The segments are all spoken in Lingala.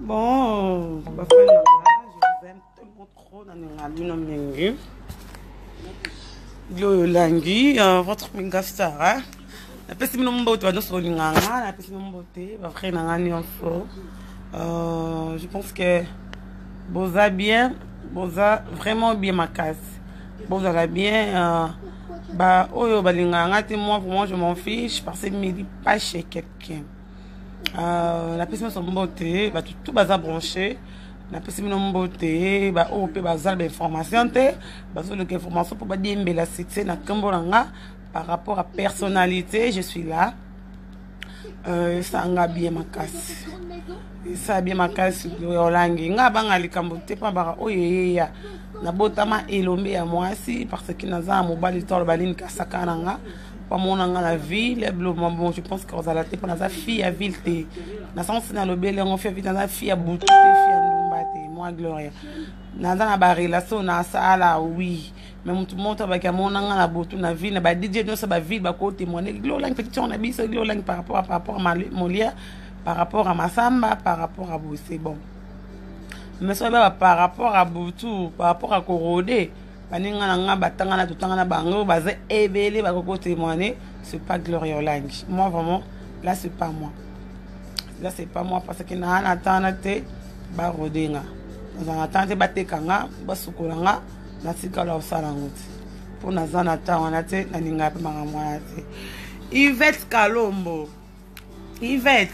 Bon, je vous aime tellement trop dans les Langui, votre minga star, hein? La personne qui m'a dit sur l'inganga, la personne qui m'a dit, va faire une info. Je pense que Boza bien, Boza vraiment bien ma casse. Boza la bien, bah, oh, bah, l'inganga, moi, pour moi, je m'en fiche parce qu'il me dit pas chez quelqu'un. La personne qui m'a dit, bah, tout bazar branché. La personne qui m'a dit, bah, oh, peut bazar d'information, bah, sur l'information pour pas dire, mais la cité, na kambolanga. Par rapport à personnalité, je suis là. Ça a bien ma casse. Ça a bien ma casse. Olangi. Nga banga likambote pa bara oye ya. Na botama elombe ya mwasi parce que naza mobali tolo baline kasaka nanga. Pas mon nga la ville, bon je pense que vous allez pour naza fille à ville te. Na sens na lobele on fait vite naza fille à boutou fille à ndumba te. Moi Gloria. Naza na ba relation na sala oui. Mais tout le monde a mon na botu na vie na ba DJ no sa ba vie ba ko témoigner glolang petit on a bis glolang par rapport à Molia, par rapport à Massamba, par rapport à vous c'est bon. Mais ça par rapport à Boutou, par rapport à Korodé, baninga nga batanga na tutanga na bango baze ebele ba ko témoigner, c'est pas Gloria Lang. Moi vraiment là c'est pas moi. Là c'est pas moi parce que na attendre te ba rodenga. Dans attendre ba tekanga ba sukolanga. Natikala osala ngoti pour nazana ta wana te na ninga pe manga mwana te. Yvette Kalombo, Yvette,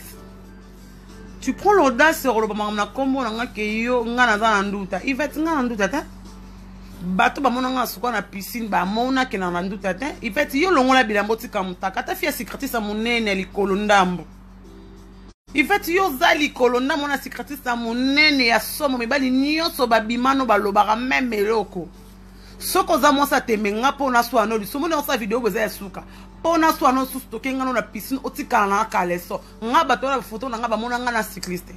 tu prends l'audace sur le manga na kombo nga ke yo nga nazana nduta. Yvette nga nduta ta bato ba mona nga suka na piscine ba mona ke na nduta ta. Yvette yo longola bilambo tika mutaka ta fia secrétaire monene likolo ndambo. Yvette yo zali kolonda mona secrétaire monene ya somo mibali nyonso babimano balobaka même eloko soko za monsa temenga pona swano lisomo na sa vidéo boza ya suka pona swano susu tokenga na piscine otikala na kaleso nga bato na photo na nga bamona nga na cycliste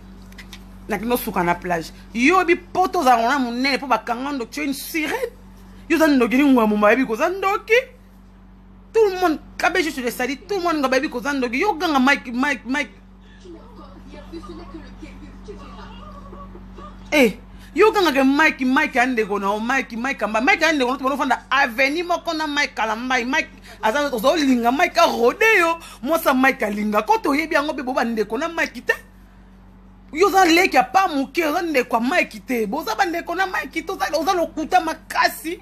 na kino suka na plage yo bi poto za rona monene po bakanga ndo tu une sirène yo za ndogini ngwa mumba bi ko za ndoki tout le monde kabe je te le sali tout le monde ngababi ko za ndoki yo ganga Mike eh, yo ganga ke Mike ande ko na Mike amba Mike ande ko no fanda avenue moko na Mike kalambai Mike aza to linga Mike a rodeo mosa Mike linga ko to yebi yango be bo bande ko na Mike te yo za leki a pa muke za nde kwa Mike te bo za bande ko na Mike to za lokuta makasi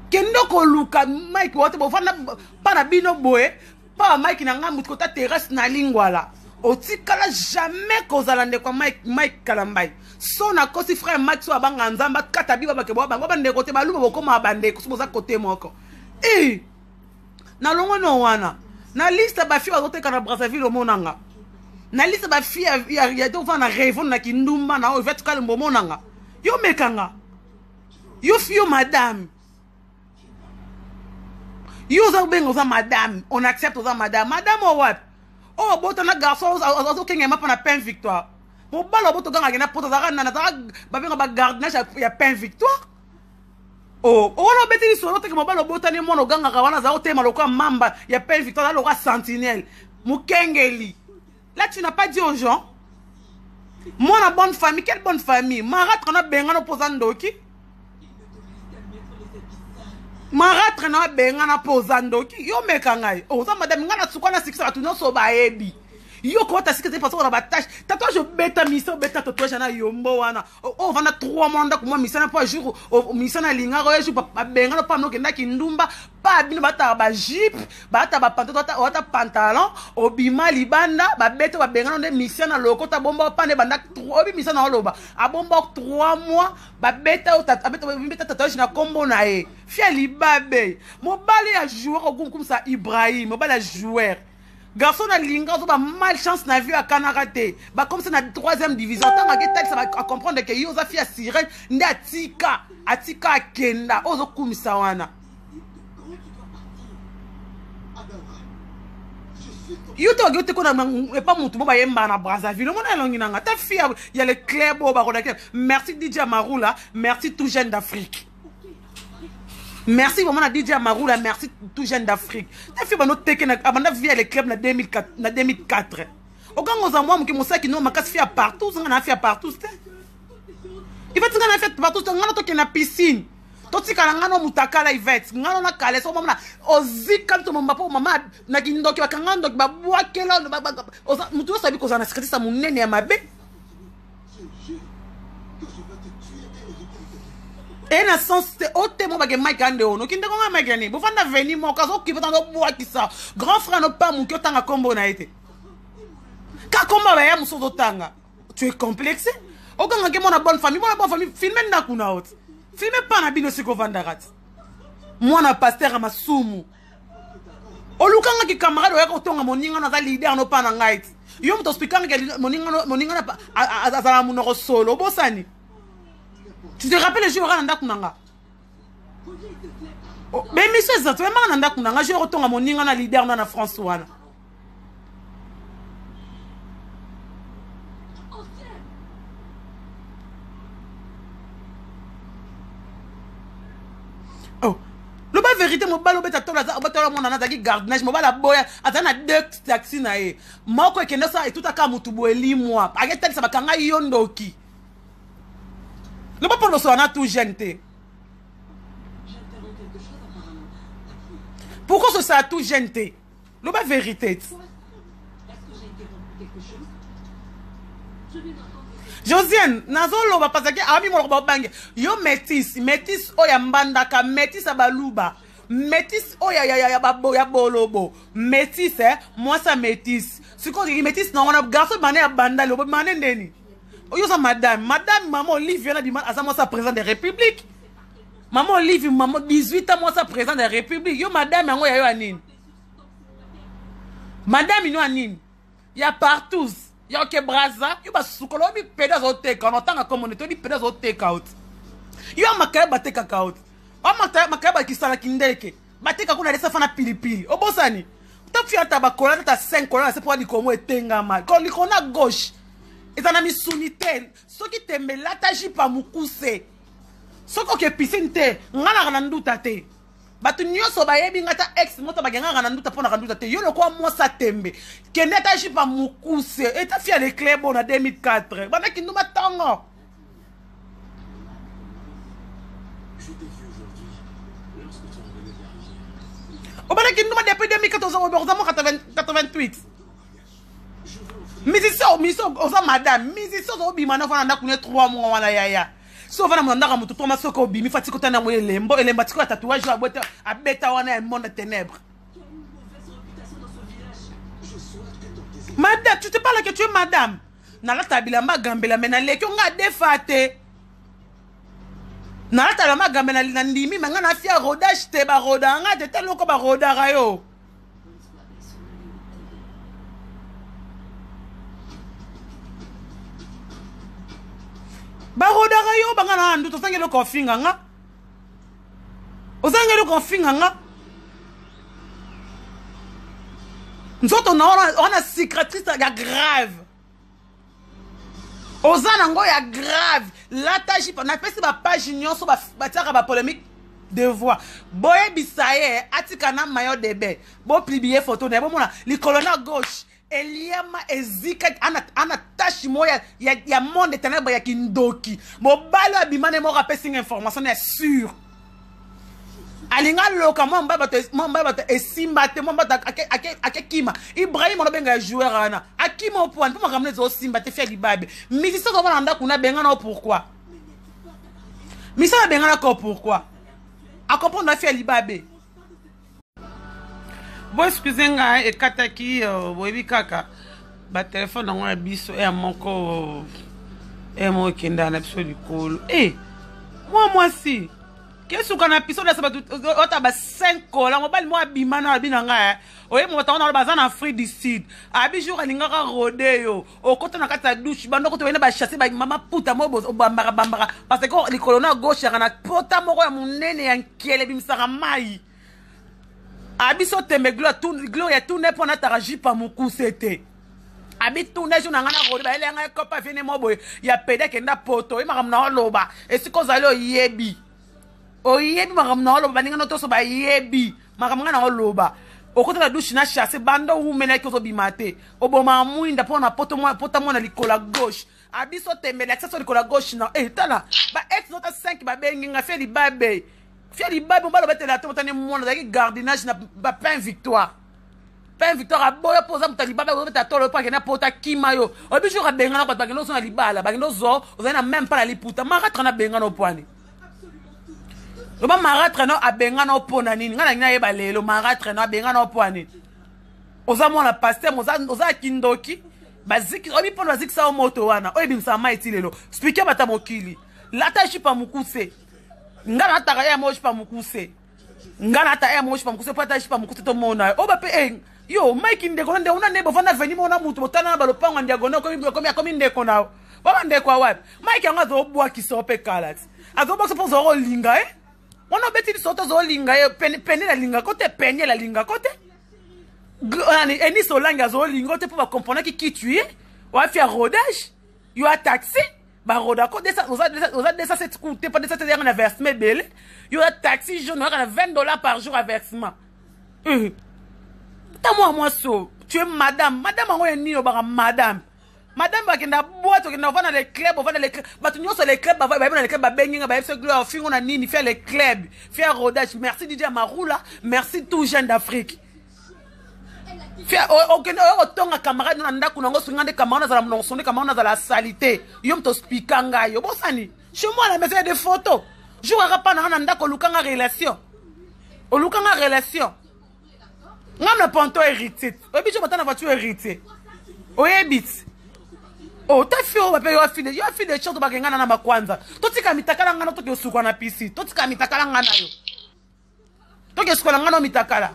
kendo ko luka Mike wote bo fanda para bino boye pa Mike na ngambu ko ta terrasse na lingwala otikala jamais kozalande kwa Mike Kalambai so na kosi frère Mike so abanga nzamba kata biba bakebo banga bande kote baluba bokoma bande ko boza kote moko na longo no wana na liste ba fi bazoteka na Brazzaville omonanga na liste ba fi ya to fana rêve na kindumba na o Yvette Kalombo monanga yo mekanga yo fio madame yo za bengo za madame on accepte za madame o what. Oh, boto na garçon ozo kenga mapa na pain victoire. Mo balo boto ganga na poto za na za babenga ba gardenage ya pain victoire. Oh, ono beteli so no te mo balo boto ni mono ganga ka wana za otema lokwa mamba ya pain victoire lokwa sentinelle. Mukengeli. Là tu n'as pas dit aux gens. Moi na bonne famille, quelle bonne famille? Maratre na benga no pozandoki. Maratre na benga na pozandoki yo mekangai o za madame ngana tsukana sikisa tu no so baebi yo ko ta sikisa parce on ba tâche tatouage beta mission beta tatouage na yombo wana o vana 3 mois ndako moi mission na pas jour o mission na linga ko yesu ba benga no pa no kenda kindumba pa bino bata ba jeep bata ba pantalon o bima libanda ba beta ba benga no mission na lokota bomba pa ne banda obi mission na oloba a bomba 3 mois ba beta o beta tatouage na kombo na e fia libabe mobali ya joueur comme ça Ibrahim mobali ya joueur garçon na linga zo ba malchance na vie à Kanarate ba comme ça na 3e division tant que ça va comprendre que yo za fia sirène nda atika kenda ozo kumisa wana yo to gote ko na pas mutu ba yemba na Brazzaville mona longi nanga ta fia ya le club ba ko merci DJ Maroula merci tout jeune d'Afrique. Merci vraiment à DJ Maroula, merci tout jeune d'Afrique. Tu as fait notre teke na abanda via les clubs na 2004. okangoza mwa muke mosaki no makasi fia partout nga na fia partout te il va tinga na fia partout nga na toke na piscine totika na ngano mutakala Yvette ngano na kale so mama ozika to mama po mama na kindoki bakanga ndoki babwakela mutu sabi ko zana secrétaire sa munene ya mabe et na sens te ote mo bage Mike ande ono kinde ko nga Mike ni bu fanda veni mo kazo ki bata ndo bwakisa grand frère no pas mu ki otanga kombo na ete ka komba ba ya muso tanga tu es complexé okanga ke mona bonne famille filmer ndakuna ot filmer pas na bino siko vandarat mwana pasteur a masumu olukanga ki camarade oya ko tonga moninga na za leader no pa na ngai yo mto speaker ke moninga na azala munoko solo bosani tu te rappelles le jour où on a kunanga mais monsieur ça tu es mal nanda kunanga je retourne à mon ninga na leader na France wana oh le ba vérité mo balo beta tola za obatala mona na zaki gardenage mo bala boya atana deux taxi na e moko ekende ça et tout aka mutu boeli moi aketali sa bakanga yondoki le pas pour le soir tout jeune. Pourquoi ce ça tout jeune? Le pas vérité. Josiane, nazolo va passer que ami mo bange. Yo métis oya mbandaka, métis abaluba. Métis oya baboya bolobo. Métis moi ça métis. Ce qu'on dit métis non on a garçon mané abanda le mané ndeni. Oyo sa madame maman Olivier na demande à sa moi sa président de République. Maman Olivier maman 18 ans moi sa président de République. Yo madame yango ya yo anine. Madame ino anine. Ya partout. Ya ke braza, yo ba sukolo bi pedas o take on tanga communauté bi pedas o take out. Yo makaya ba take out. O makaya ba kisala kindeke. Ba take kuna lesa fana pilipili. Obosani. Ta fiata ba kola ta 5 kola c'est pour di komo etenga mal. Ko likona gauche. Et ça n'a mis sunité. Ce qui t'aime là, t'as pas mukuse. Ce qui est piscine, ngana rananduta te. Batu nyoso ba yebi ngata ex moto ba ngana rananduta pona randuta te. Yo le quoi moi ça tembe. Kene t'as pas mukuse. Et t'as fait les clés bon en 2004. Bana ki nous matango. Je t'ai vu aujourd'hui lorsque tu revenais de la rivière. O bana ki nous depuis 2014 au 88. Musicien, oza madame, musicien obima na fana ndakune 3 mois wana yaya. So fana mo ndaka mutu toma soko obimi fati kota na moye lembo elemba tiko tatouage a beta wana un monde ténèbres. Madame, tu te parles que tu es madame. Na la tabila magambela mena leki nga defate. Na la tabila magambela na ndimi manga na fia rodage te ba roda nga de telo ko ba roda rayo. Barodara yo bangana ndu to sangelo ko finga nga. Ozangelo ko finga nga. Nzoto na ona cicatrice ya grave. Ozana ngo ya grave. La taji na pesi ba page nyonso ba tiaka ba polémique de voix. Boye bisaye atika na mayo debe. Bo publier photo na bo mona likolo na gauche. Eliama ezika ana tashi moya ya monde ténèbre ya kindoki mobalo abimane mo rapesi information est sûr alinga loka mo mbaba to esimba te mo mbaba akekima Ibrahim ono benga joueur ana akima au point pour me ramener zo simba te fia libabe musicien zo bana ndakuna benga na pourquoi misa benga na ko pourquoi a comprendre na fia libabe. Bon, excusez-moi, et Kataki, oui, kaka, ba téléphone dans un biso et à mon corps, et moi qui est dans l'absolu cool. Eh, moi, si, qu'est-ce qu'on a pisé dans ce 5 cols, on va moi bimana binanga, oui, moi, on a le bazar en Afrique du Sud, à bijour, à l'ingara rodeo, au côté de la douche, bando, quand on va chasser, maman puta mobos, au bambara bambara, parce que les colonnes gauche, il y a un pota moro à mon nez et un kiel et bimsara maï. Abiso tembe gloria tout ne pona taraji pa muku sete. Abi tout ne jona ngana rodi ba ele nga kopa vene mobo ya pede kenda poto e magam na loba e siko zalo yebi. O yebi magam na loba ninga no to so ba yebi magam ngana loba. au côté de la douche na chassé bando ou mena ko bimate oboma muinda pona poto mo na likola gauche abiso tembele accès sur likola gauche na tala ba ex nota 5 ba bengi nga fait libabe on va le mettre la tête on mo na gardinage na ba pain victoire a boya posa mutalibabe on mettre tolo pa kena pota kimayo obijo ka benga na ba ngeno so na libala ba ngeno zo ozana même pas la liputa maratra na benga no poani Roba maratre no abenga no pona nini ngana ngina yeba lelo maratre no abenga no poani oza mona pasteur oza kindoki baziki obi pona baziki sa moto wana oyebi msama eti lelo speaker bata mokili lata shipa mukuse ngana taka ya mo shipa mukuse ngana ta ya mo shipa mukuse pata shipa mukuse to mona oba pe yo mike ndeko nde una nebo fana veni mona mutu botana ba lopango ndiagono komi ndeko nawo baba ndeko wapi mike anga zo bwa kisope kalat azo box pour zo linga on a bêti de sorte de linga peine la linga côté peine la linga côté et ni solange azo linga côté pour comprendre qui tu es on va faire rodage you a taxi ba roda côté ça on a cette coûter pas de cette dernière versement belle you a taxi je n'aurai $20 par jour à versement moi so tu es madame on est ni au madame Madame bakenda boîte okenda vana les clubs batu nyonso les clubs ba les clubs ba benginga ba FC Gloire fingo na nini faire les clubs faire rodage merci DJ Marula merci tout jeune d'Afrique faire okenda otonga camarade na ndako nango singande camarade za mnonso ne camarade za la salité yo mto speaker ngayo bosani chez moi la maison des photos jouera pas na ndako lukanga relation ngam na ponto hérité obi je matana voiture hérité oyebit oh, ta fille, on va payer yo fille de chante bagengana na makwanza. Totika mitakala ngana toki osukwa na PC. Totika mitakala ngana yo. Toki osukwa ngana mitakala.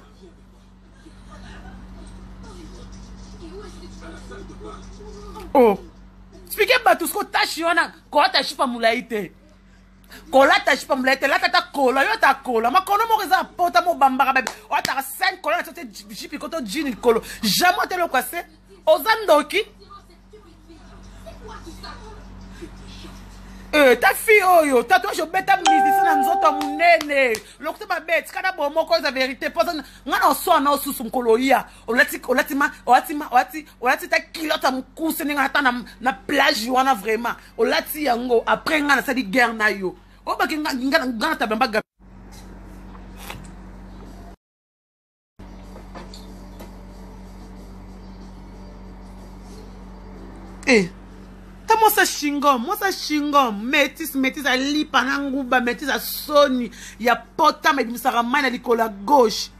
Oh. Speaker batusko tashiona ko tashi pa mulaite. Ko la tashi pa mulaite la tata kola yo ta kola. Ma kono mo reza pota mo bambara bebe. O ta 5 kola na tote jipi koto jean kolo. Jamais te le kwase. Ozandoki. Ta fille oyo tatouage obeta musicien na nzoto munene lokuta ba bet kana bomo ko za vérité poza ngana so na osusu nkoloya olati ta kilota mukuse ninga hata na plage wana vraiment olati yango après ngana sa di guerre na yo obaki ngana tabamba Mosa shingom, métis a lipa nanguba, métis a soni, ya pota me bimisara mana likola gauche.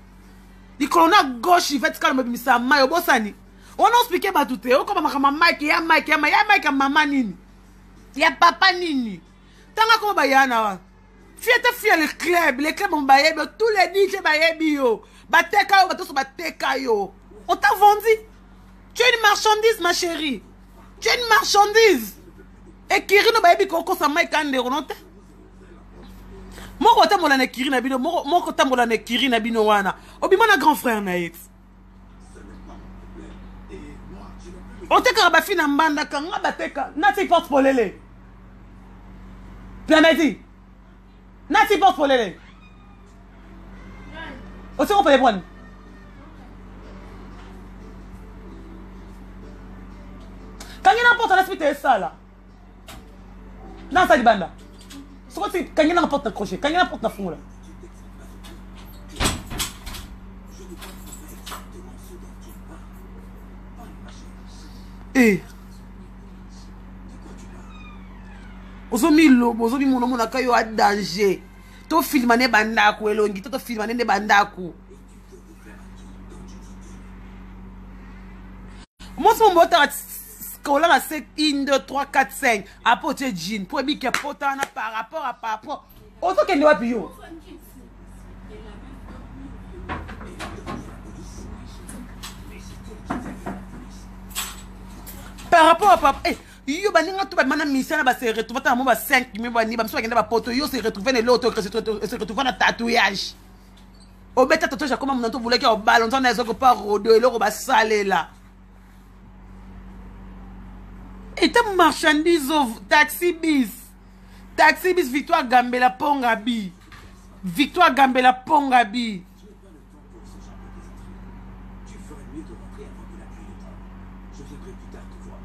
Likola gauche, il fait calme bimisara mayo bosani. On a expliqué batute, on comme ma Mike, ya maman nini. Ya papa nini. Tanga comme bayana wa. Fia les clubs on bayebi, tous les DJ bayebi yo. Bateka yo, bato so bateka yo. On t'a vendu. Tu es une marchandise ma chérie. Tu es une marchandise. Et Kirino baby koko sa mai kande ronote. Moko tambola na Kirina bino, moko tambola na Kirina bino wana. Obima na grand frère na ex. Oteka ba fina mbanda kanga bateka, nati porte polele. Planeti. Nati porte polele. Oti on peut prendre. Quand il y a n'importe la suite ça là. Dans sa banda. Quand il y a n'importe crochet, quand il y a n'importe la fond là. Ozomi lobo, ozomi mono na kayo a danger. To filmane bandaku elongi, to filmane ne bandaku. Moi mon moteur on a 7, 1, 2, 3, 4, 5. Apporter jean. Pour bien que potana par rapport. Autant qu'elle ne va plus. Par rapport à papa. Yo baninga tout ba mana mission ba se retrouver dans mo ba 5 mi ba ni ba so ba poto yo se retrouver ne l'autre se retrouver na tatouage. O beta tatouage comme mon to voulait que au ballon on a zo pas rodo et le ba salé là. Et ta marchandise taxi bis Victoire Gambela Pongabi Je viendrai plus tard te voir.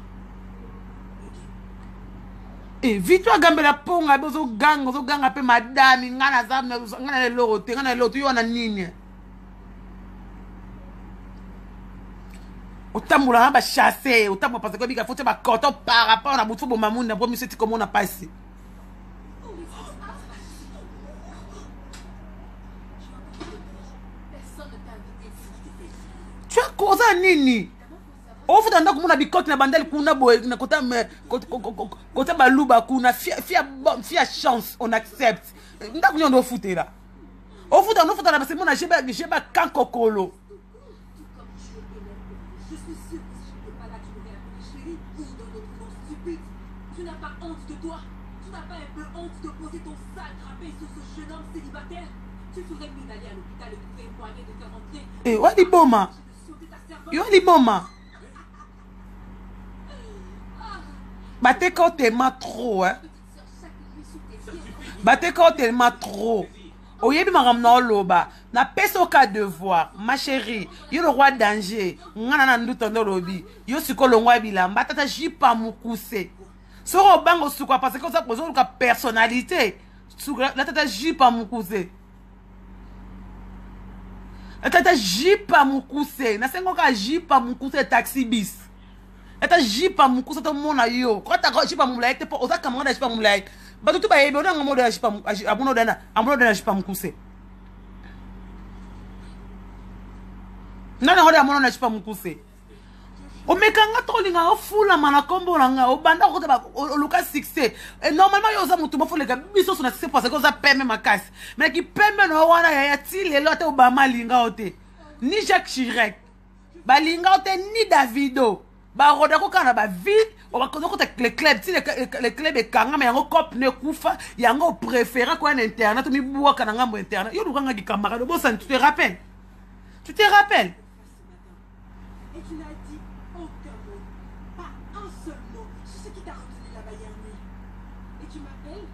Eh, vite-toi gambela ponga bozo ganga pe madame ngana zamna ngana lote ngana lote yo na nini. Otambola na ba chasser, otambola parce que bika faut ba koto par rapport na butu bo mamuna bo miseti comme on a passé. Tu as causé nini? Au fond d'andako mona bikote na bandel kuna boy na kota kota baluba kuna fia chance on accepte. Ndako nyondo fouté là. Au fond d'andako fouté là parce que mona jeba kankokolo. Je suis sûre que si je n'étais pas là, tu m'aurais appelé chérie ou dans d'autres noms stupides. Tu n'as pas honte de toi? Tu n'as pas un peu honte de poser ton sale drapé sur ce jeune homme célibataire? Tu ferais mieux d'aller à l'hôpital et trouver un moyen de te rentrer. Eh, wali boma. Yo li boma. Batte quand tellement trop, hein. Batte quand tellement trop. Oyebi maramna loba. Na peso ka devoir, ma chérie. Yo le roi danger. Ngana na ndutondo lobi. Yo siko longwa bilamba. Tata jipa mukuse. Soro bango sukwa parce que ça pose ka personnalité. La tata jipa mukuse. La tata jipa mukuse. Na sengo ka jipa mukuse taxi bis. Eta jipa mukuse to mona yo. Quand ta jipa mumlaik te po oza kamera jipa mumlaik. Ba tutu ba yebe ona ngomo de jipa abuno dana jipa mukuse. Nana hodi amono na jipa mukuse. O mekanga to linga o fula mana kombo langa o banda ko ba o luka 6. Et normalement yo za mutu mo fule ka biso so na 6 parce que za peme makasi. Mais ki peme no wana ya ti lelo te Obama linga ote. Ni Jacques Chirac. Ba linga ote ni Davido. Ba roda ko kana ba vite o ba kozo ko te le club ti le club e kanga mais yango cop ne kufa yango préféra ko en internet mi buwa kana ngambo internet. Yo lukanga ki camarade bo ça tu te rappelles? Tu te rappelles? Et tu n'as dit aucun mot, pas un seul mot. C'est ce qui t'a retenu là-bas hier nuit. Et tu m'appelles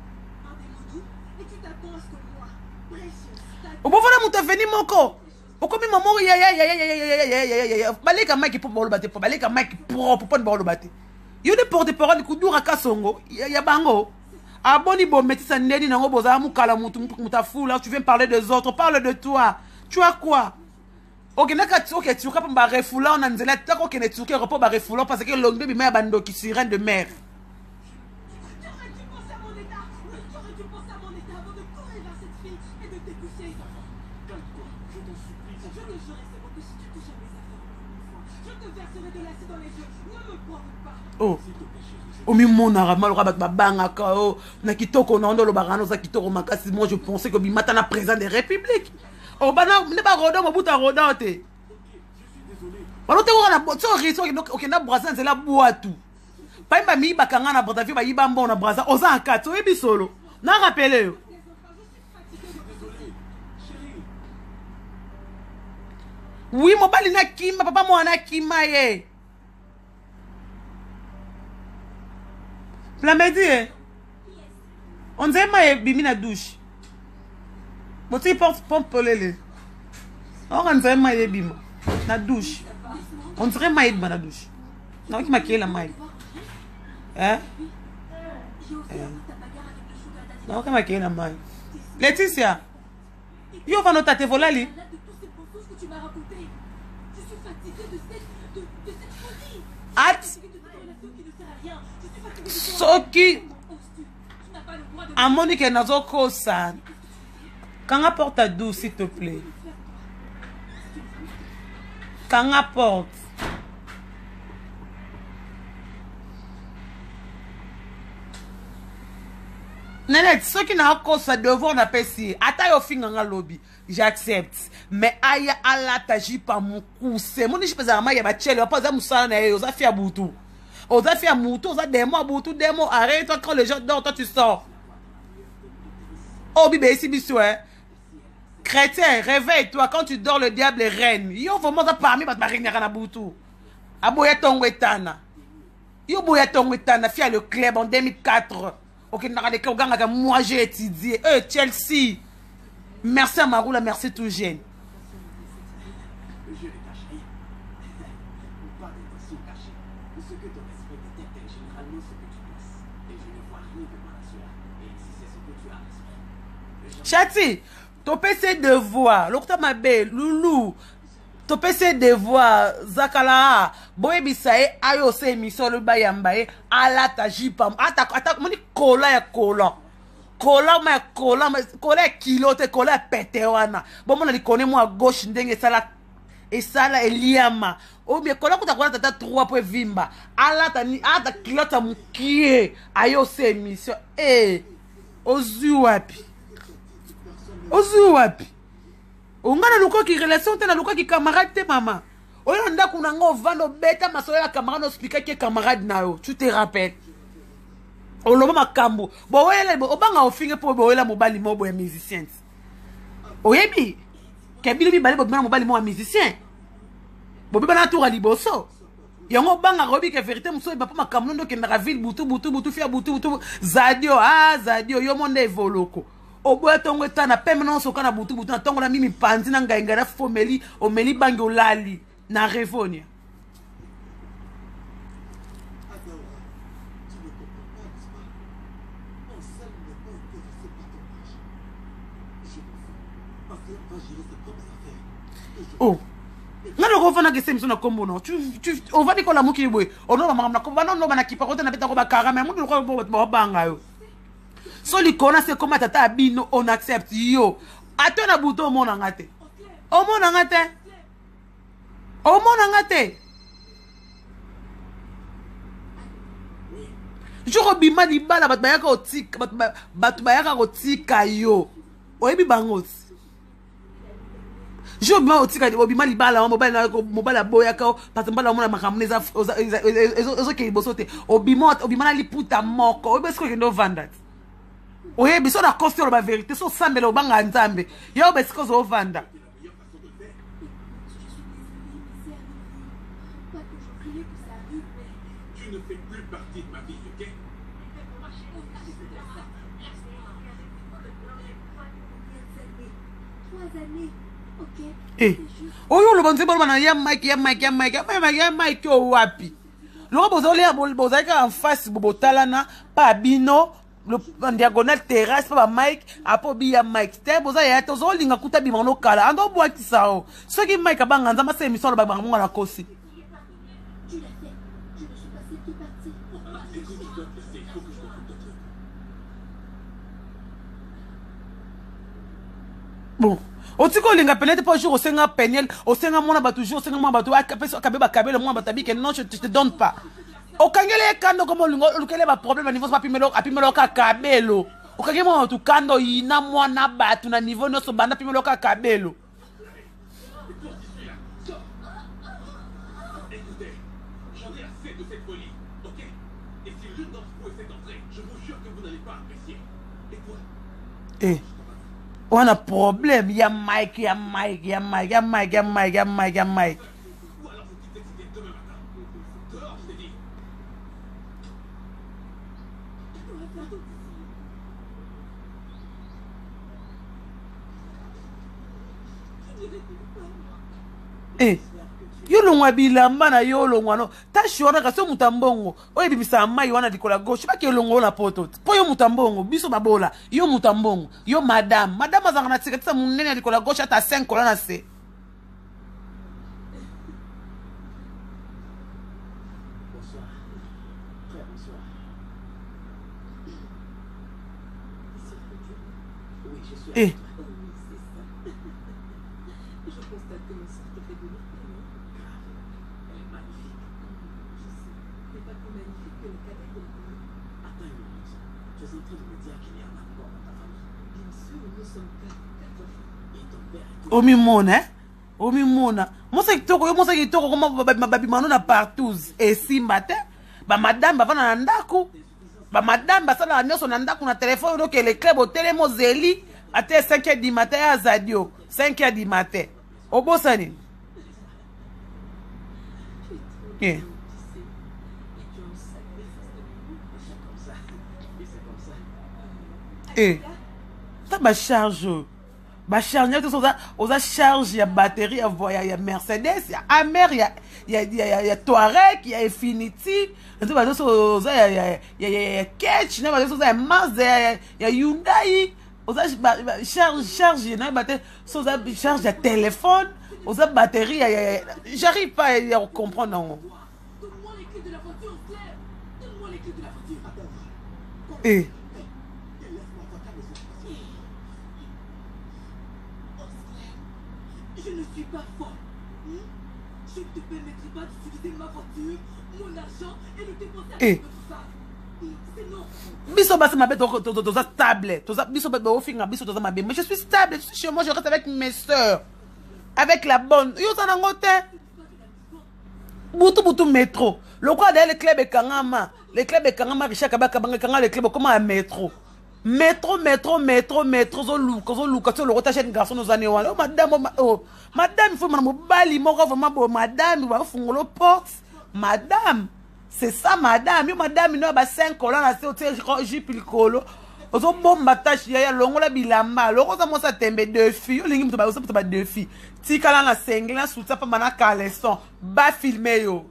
par des mots doux et tu t'attends à ce que moi, précieuse, o bo fona muta veni moko. O komi maman ya baleka mike pour bolo bate, baleka mike propre pour bolo bate. Yo de porte-parole kudura kasongo ya bango. Aboni bo metisa nedi nango boza mukala mutu mutafula, tu viens parler des autres, parle de toi. Tu as quoi? Ok, ok, tu peux pas refouler en anzela, tu ok, tu peux pas refouler parce que l'ongle bi mère bando qui sirène de mer. Tu aurais dû penser à mon état. Oui, tu aurais dû penser à mon état avant de courir vers cette fille et de t'écouter. Calme-toi, je t'en supplie. Je te jure, c'est bon que si tu touches à mes affaires encore une fois, je te verserai de l'acide dans les yeux. Ne me provoque pas. Oh. Omi monara malora babanga kao na kitoko na ndolo barano za kitoko makasi. Moi je pensais que bimata na président de République. Oh bana ne ba roda mobuta roda te. Balo te wana so riso ok na brasa nzela boatu. Pa imba mi bakanga na brasa ba yiba mbona brasa oza akato e bisolo. Na rappelé yo. Oui, mobali na kima papa mo na kima ye. Flamedi, on dirait que bimi na douche. Bon, tu portes pompe lele. On dirait que bimi na douche. On dirait que na douche. Non, qui maquille la maille. Hein? Non, qui maquille la maille. Laetitia, yo va noter tes volets. De tous ces mensonges que tu m'as racontés. Je suis fatiguée de cette folie. At. Soki a Monique Nazoko ça. Quand apporte à douce s'il te plaît. Quand apporte. Nénet, ceux qui n'ont pas ça devoir n'a pas si. Ata yo finga nga lobby. J'accepte. Mais aya ala taji pa mon coup. C'est mon je pesa ma ya ba chele, pas za musala na yo za fi abutu. Oza fait un mouton, oza des mots, boutou, des mots. Arrête-toi quand les gens dorment, toi tu sors. Oh, bibé, ici, bisou, hein. Chrétien, réveille-toi. Quand tu dors, le diable règne. Yo, faut moi, parmi, ma marine, à boutou. Aboya ton wetana. Yo, boya ton wetana, fia le club en 2004. Ok, moi, j'ai étudié. Chelsea. Merci à Maroula, merci tout jeune. Je l'ai caché. intentions cachées. Ce que ton esprit détecte est généralement ce que tu penses. Et je ne vois rien de mal à cela. Et si c'est ce que tu as à l'esprit. Chati, ton PC de voix, l'octa ma belle, loulou. Ton PC de voix, Zakala, boye bisaye, ayo se émission le bayambaye, ala ta jipam, attaque, moni kola ya kola. Kola ma kola kilo te kola pete wana. Bon mon ali connaît moi à gauche ndenge sala eliama. O bien kola kuta kola tata 3 po vimba. Ala ta ni ata kilota mukie ayo se émission. Ozu wapi? Ongana luko ki relation te na luko ki camarade te mama. Oyo ndako na ngo vando beta masoya la camarade no expliquer que camarade na yo. Tu te rappelles? Oloba makambo. Bo wele obanga ofinge po bo wela mobali mo bo ya musicien. Oyebi? Kebili bi bale bo bana mobali mo ya musicien. Bo bi bana tour a liboso. Yango banga robi ke vérité muso ba pa makambo ndo ke na ville butu fia butu zadio zadio yo monde evoloko. Oboya tongo etana peme non soka na butu na tongo na mimi panzi na ngai ngara fomeli omeli bangi olali na revonia. Oh, ngalo ko fana ke semso na kombo no. Tu on va dire ko la muki boy. Ono ba na ko ba no ba na kipa ko na beta ko ba karama mu ko bo banga yo. So li kona se koma tata abino on accepte yo. Ato na buto mo na ngate. O mo na ngate. Joko bima di bala bat bayaka otika bat bayaka otika yo. Oyebi bangosi. Je me otika obima libala mobile boya ka parce mbala mona makamneza ezo ke bosote obima na liputa moko obesko ke ndo vanda oye biso na costo la vérité so sambela obanga nzambe yo besko zo vanda Tu ne fais plus partie de ma vie, ok? Oyo lo bonze bolo na ya Mike o wapi lo bozo ka en face bobotalana pa bino le diagonale terrasse pa Mike apo bi ya Mike te boza ya tozo linga kuta bi mono kala ando bwa kisao soki Mike abanga nzama se émission lo banga monga na kosi. Bon, otiko linga penete pas jour au senga penel, au senga mona ba toujours senga mona ba to akapeso kabeba kabelo mona ba tabi que non je te donne pas. O kangele kando comme lukele ba problème niveau pas pimelo ka kabelo. O kangele mona tu kando ina mona ba tu na niveau no so banda pimelo ka kabelo. Écoutez, j'en ai assez de cette folie, ok? Et si l'une d'entre vous essaie d'entrer, je vous jure que vous n'allez pas apprécier. Et toi? On a problème, ya Mike. Ou alors vous quittez demain matin. Dehors, je t'ai dit. Yo longwa bilamba na yo longwa no tashi wana kaso mutambongo oye bibisa mai wana dikola gauche baki longwa na poto po yo mutambongo biso babola yo mutambongo yo madame azanga na tiketisa munene dikola gauche ata 5 kola na se. Bonsoir. Très bonsoir. Oui, je suis. Eh. Omi mona mosa kitoko comme babi manona partout et simbate ba madame bavana na ndako ba madame basala nyoso na ndako na téléphone donc le club au télémo zeli ate 5h du matin à Zadio 5h du matin obosani ça ba charge Ba charge oza charge ya batterie ya Mercedes, ya Amer, ya Touareg, ya Infiniti, nto ba oza ya Ketch, na ba oza ya Mazda, ya Hyundai, oza charge na ba te oza charge ya téléphone, oza batterie j'arrive pas à comprendre non. Donne-moi les clés de la voiture, Claire. Donne-moi les clés de la voiture. Eh Je ne suis pas folle. Je ne te permettrai pas d'utiliser ma voiture, mon argent et le dépenser avec tout ça. C'est non. Biso basi mabe toza stable. Biso basi ofinga biso toza mabe. Mais je suis stable, je suis chez moi, je reste avec mes sœurs. Avec la bonne. Yo sana ngote. Butu métro. Le quoi d'ailleurs le club Kangama. Le club Kangama Richard Kabaka Banga Kangama le club comment un métro. Métro, zo luka so le rotage un garçon nos années. Oh madame, il faut madame bali moko vraiment bon madame, va fungolo porte. Madame, c'est ça madame. Yo madame no ba 5 colons na se hotel Jeep Licolo. Ozo bomba tache ya longola bilamba. Loko za mosa tembe deux filles. Yo lingi mto ba deux filles. Tikala na sengla souta pa mana caleçon. Ba filmer yo.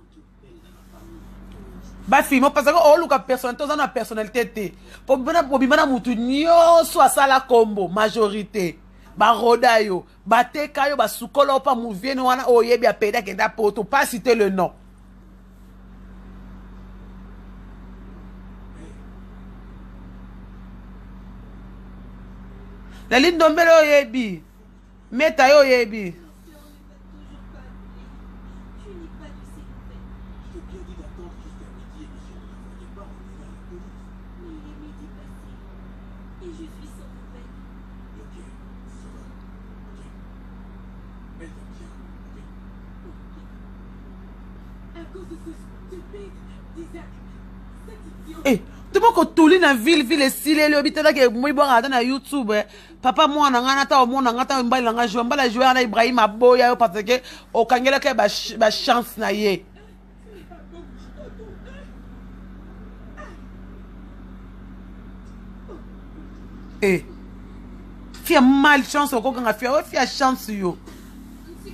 Ba filmer parce que oh luka personnalité oza na personnalité te. Po bimana mutu nyonso asala combo majorité. Ba roda yo, ba teka yo ba sukolo pa mouvie no wana oyebi apeda kenda poto pas citer le nom. La ligne d'ombele oyebi. Meta yo oyebi. Eh, tout le monde tourne dans ville et style le habite là que moi boire dans YouTube. Papa moi na ngana ta mo na ngata mbala nga jouer mbala jouer na Ibrahim Aboya parce que o kangela ke ba chance na ye. Eh. Fia malchance au kokanga fia chance yo.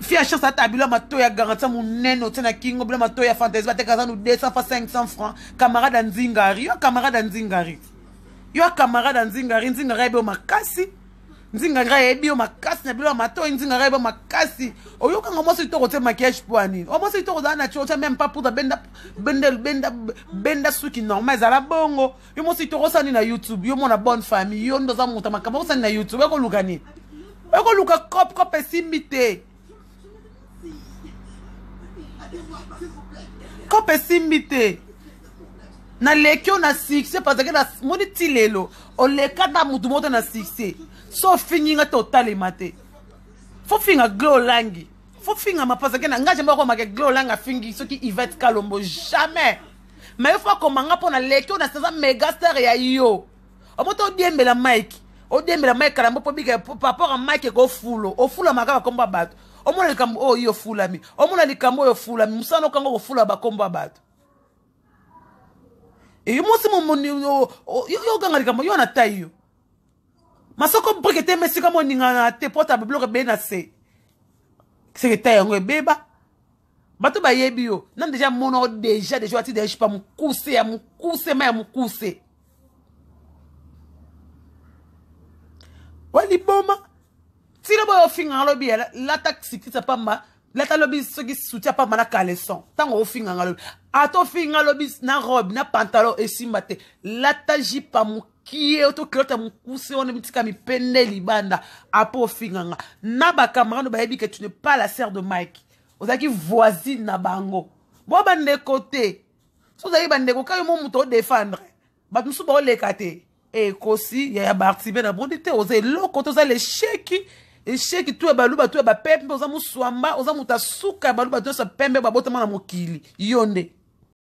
Fia chance à tabula mato ya garantie mon neno tena kingo bla mato ya fantasy ba te kaza nous 200 fois 500 francs camarade Nzingari yo camarade Nzingari Nzingari be makasi Nzingari ebi o makasi na bilo mato Nzingari be makasi oyo kanga mo sito kote maquillage poani o mo sito koza na chocha même pas pour benda suki normal za la bongo yo mo sito kosani na YouTube yo mona bonne famille yo ndo za monta makama kosani na YouTube ko lukani ko luka cop esimite cop esimite na lekyo na succès parce que na moni tilelo o lekata mutu moto na succès so fininga total mate fo finga glow langi fo finga ma parce que na ngaje mbako make glow langa fingi soki Yvette Kalombo jamais mais faut komanga pona lekyo na saza méga star ya yo o moto diembela Mike o diembela Mike kalambo po bika par rapport à Mike ko fulo o fula makaba komba bato o mona likambo o yo fulami o mona likambo yo fulami musano kango ko fula ba komba bato et yo mosi momoni yo ganga likambo yo na tayo masoko brikete mesika moninga na te portable bloque be na se secrétaire ngo beba bato ba yebi yo nan déjà mono déjà ati déjà pas mukuse ma mukuse wali boma tira boyo finga lobi la taxi kitsa pamba la ta lobi soki soutien pamba na caleçon tango finga lobi ato finga lobi na robe na pantalon esimbate la ta jipa mukie auto klota mukuse on mitika mi pende libanda apo finga na ba camarade ba yebi que tu n'es pas la sœur de Mike ozaki voisine na bango bo bande côté so zaki bande ko kayo mo muto défendre ba musu ba lekate et kosi ya bartibe na bondite oze loko to za le cheki et cheki tu baluba tu ba pembe oza muswamba oza mutasuka baluba to sa pembe ba botama na mokili yonde